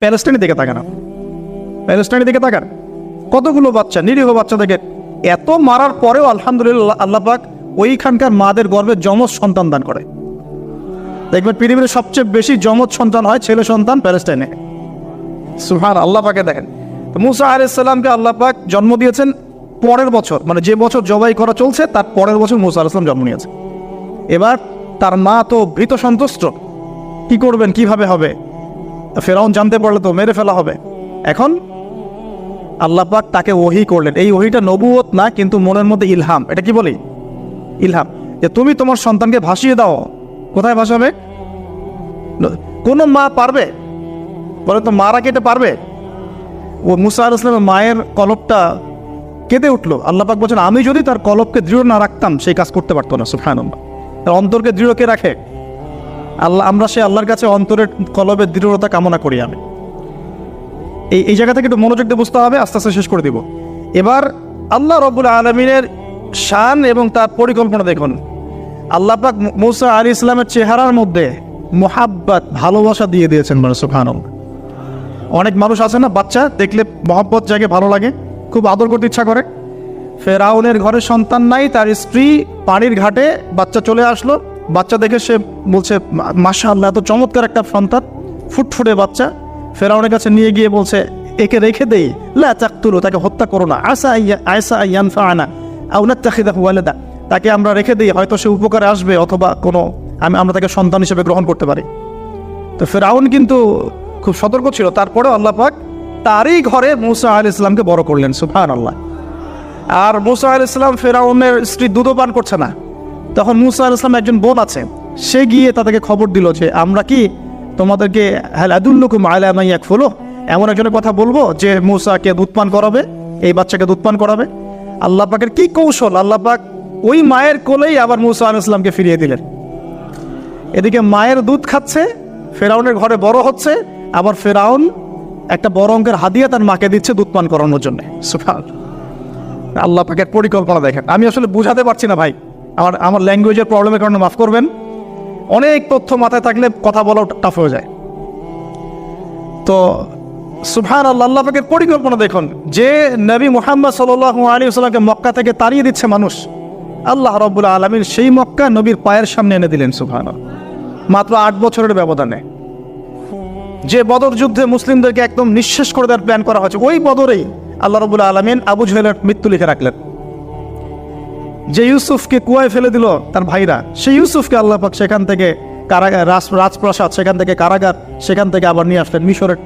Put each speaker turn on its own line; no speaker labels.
প্যালেস্টাইনের দিকে তাকান, প্যালেস্টাইনের দিকে তাকান, কতগুলো বাচ্চা, নিরীহ বাচ্চাদেরকে এত মারার পরেও আলহামদুলিল্লাহ আল্লাহ পাক ওইখানকার মাদের গর্ভে যমজ সন্তান দান করে। দেখবেন পৃথিবীর সবচেয়ে বেশি যমজ সন্তান হয় ছেলে সন্তান প্যালেস্টাইনে। সুবহান আল্লাহ পাকে দেখেন। তো মুসা আলাইহিস সালামকে আল্লাহ পাক জন্ম দিয়েছেন পরের বছর, মানে যে বছর জবাই করা চলছে তার পরের বছর মুসা আলাইহিস সালাম জন্ম নিয়েছে। এবার তার মা তো ভীত সন্তুষ্ট, কি করবেন, কিভাবে হবে, ফেরাউন জানতে পারলে তো মেরে ফেলা হবে। এখন আল্লাহ পাক তাকে ওহী করলেন। এই ওহীটা নবুয়ত না, কিন্তু মনের মধ্যে ইলহাম। এটা কি বলি? ইলহাম, যে তুমি তোমার সন্তানকে ভাসিয়ে দাও। কোথায় ভাসাবে? কোনো মা পারবে? বলে তো মারা কেটে পারবে? ও মুসা আলাইহিস সালামের মায়ের কলবটা কেঁদে উঠলো। আল্লাহ পাক বলছেন, আমি যদি তার কলবকে দৃঢ় না রাখতাম সেই কাজ করতে পারতো না। সুবহানাল্লাহ। তার অন্তরকে দৃঢ় কে রাখে? আল্লাহ। আমরা সে আল্লাহর কাছে অন্তরের কলবের দৃঢ়তা কামনা করি। আমি এই জায়গা থেকে একটু মনোযোগ দিয়ে বুঝতে হবে, আস্তে আস্তে শেষ করে দিব। এবার আল্লাহ রাব্বুল আলামিনের শান এবং তার পরিকল্পনা দেখুন। আল্লাহ পাক মুসা আলাইহিস সালামের চেহারার মধ্যে মুহাব্বত, ভালোবাসা দিয়ে দিয়েছেন। মানে সুবহানাল্লাহ। অনেক মানুষ আছে না, বাচ্চা দেখলে মহব্বত জাগে, ভালো লাগে, খুব আদর করতে ইচ্ছা করে। ফেরাউনের ঘরে সন্তান নাই, তার স্ত্রী পানির ঘাটে বাচ্চা চলে আসলো। বাচ্চা দেখে সে বলছে, মাশাআল্লাহ, এত চমৎকার একটা সন্তান, ফুটফুটে বাচ্চা। ফেরাউনের কাছে নিয়ে গিয়ে বলছে, একে রেখে দেই, লা তাকতুলু, তাকে হত্যা করো না, আসা ইয়ানফাআনা আও নাত্তাখিযাহু ওয়ালাদা, তাকে আমরা রেখে দিই, হয়তো সে উপকারে আসবে, অথবা কোনো আমরা তাকে সন্তান হিসেবে গ্রহণ করতে পারি। তো ফেরাউন কিন্তু খুব সতর্ক ছিল। তারপরেও আল্লাহ পাক তারই ঘরে মুসা আলাইহিস সালামকে বড় করলেন। সুবহানাল্লাহ। আর মুসা আলাইহিস সালাম ফেরাউনের স্ত্রী দুধও পান করছে না। তখন মুসা আলাইহিস সালাম একজন বোন আছে, সে গিয়ে তাদেরকে খবর দিল যে আমরা কি তোমাদেরকে হাল আদুল্লুকুম আলা মান ইয়াকফুলু, এমন একজনের কথা বলবো যে মুসাকে দুধ পান করাবে, এই বাচ্চাকে দুধ পান করাবে। আল্লাহ পাকের কি কৌশল! আল্লাহ পাক ওই মায়ের কোলেই আবার মুসা আলাইহিস সালামকে ফিরিয়ে দিলেন। এদিকে মায়ের দুধ খাচ্ছে, ফেরাউনের ঘরে বড় হচ্ছে, আবার ফেরাউন একটা বড় অঙ্কের হাদিয়া তার মাকে দিচ্ছে দুধ পান করানোর জন্য। সুবহানাল্লাহ। আল্লাহ পাকের পরিকল্পনা দেখেন। আমি আসলে বুঝাতে পারছি না ভাই, আমার ল্যাঙ্গুয়েজের প্রবলেমের কারণে মাফ করবেন। অনেক তথ্য মাথায় থাকলে কথা বলাও টাফ হয়ে যায়। তো সুবহানাল্লাহ, আল্লাহ পাকের পরিকল্পনা দেখুন। যে নবী মুহাম্মদ সাল্লাল্লাহু আলাইহি ওয়াসাল্লামকে মক্কা থেকে তাড়িয়ে দিচ্ছে মানুষ, আল্লাহ রাব্বুল আলামিন সেই মক্কা নবীর পায়ের সামনে এনে দিলেন। সুবহানাল্লাহ। মাত্র 8 বছরের ব্যবধানে। যে বদর যুদ্ধে মুসলিমদেরকে একদম নিঃশেষ করে দেওয়ার প্ল্যান করা হয়েছে, ওই বদরেই আল্লাহ রাব্বুল আলামিন আবু জাহেলের মৃত্যু লিখে রাখলেন। যে ইউসুফকে কুয়ায় ফেলে দিল তার ভাইরা, সেই ইউসুফকে আল্লাহ পাক সেখান থেকে কারাগার, রাজপ্রাসাদ, সেখান থেকে কারাগার, সেখান থেকে আবার নিয়ে আসলেন মিশরের